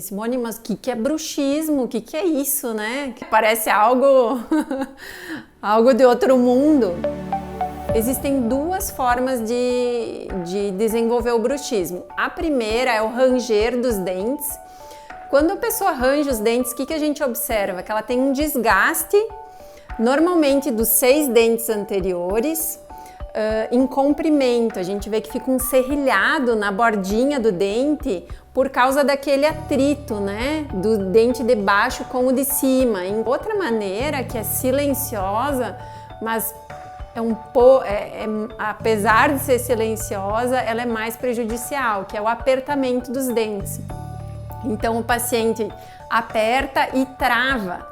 Simone, mas o que é bruxismo? O que é isso, né? Parece algo, algo de outro mundo. Existem duas formas de desenvolver o bruxismo. A primeira é o ranger dos dentes. Quando a pessoa arranja os dentes, o que a gente observa? Que ela tem um desgaste, normalmente dos 6 dentes anteriores, em comprimento. A gente vê que fica um serrilhado na bordinha do dente por causa daquele atrito, né, do dente de baixo com o de cima. Em outra maneira, que é silenciosa, mas apesar de ser silenciosa, ela é mais prejudicial, que é o apertamento dos dentes. Então o paciente aperta e trava.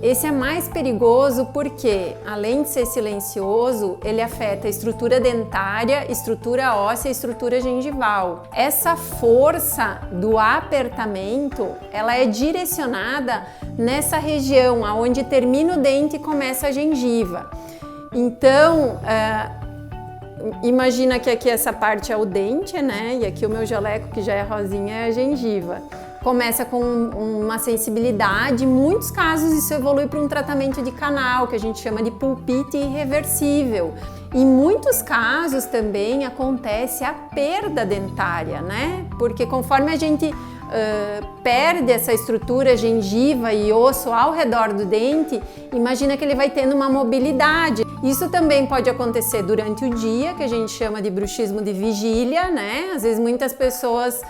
Esse é mais perigoso porque, além de ser silencioso, ele afeta a estrutura dentária, estrutura óssea e estrutura gengival. Essa força do apertamento, ela é direcionada nessa região, onde termina o dente e começa a gengiva. Então, imagina que aqui essa parte é o dente, né? E aqui o meu jaleco, que já é rosinha, é a gengiva. Começa com uma sensibilidade, em muitos casos isso evolui para um tratamento de canal, que a gente chama de pulpite irreversível. Em muitos casos também acontece a perda dentária, né? Porque conforme a gente perde essa estrutura gengiva e osso ao redor do dente, imagina que ele vai tendo uma mobilidade. Isso também pode acontecer durante o dia, que a gente chama de bruxismo de vigília, né? Às vezes muitas pessoas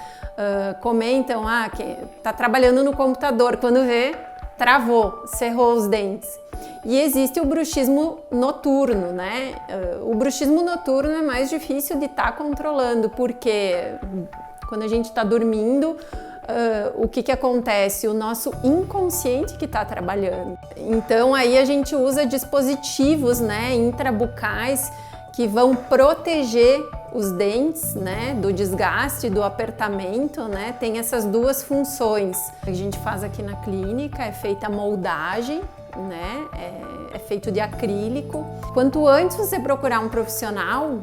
comentam que tá trabalhando no computador, quando vê, travou, cerrou os dentes. E existe o bruxismo noturno, né? O bruxismo noturno é mais difícil de estar controlando, porque quando a gente está dormindo, o que acontece? O nosso inconsciente que está trabalhando. Então aí a gente usa dispositivos, né, intrabucais, que vão proteger os dentes, né, do desgaste, do apertamento, né? Tem essas duas funções. A gente faz aqui na clínica, é feita a moldagem, né? É feito de acrílico. Quanto antes você procurar um profissional,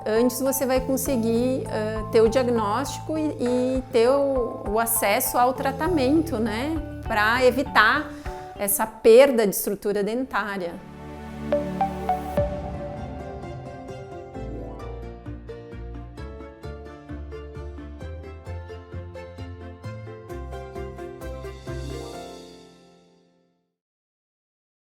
antes você vai conseguir ter o diagnóstico e ter o acesso ao tratamento, né? Para evitar essa perda de estrutura dentária.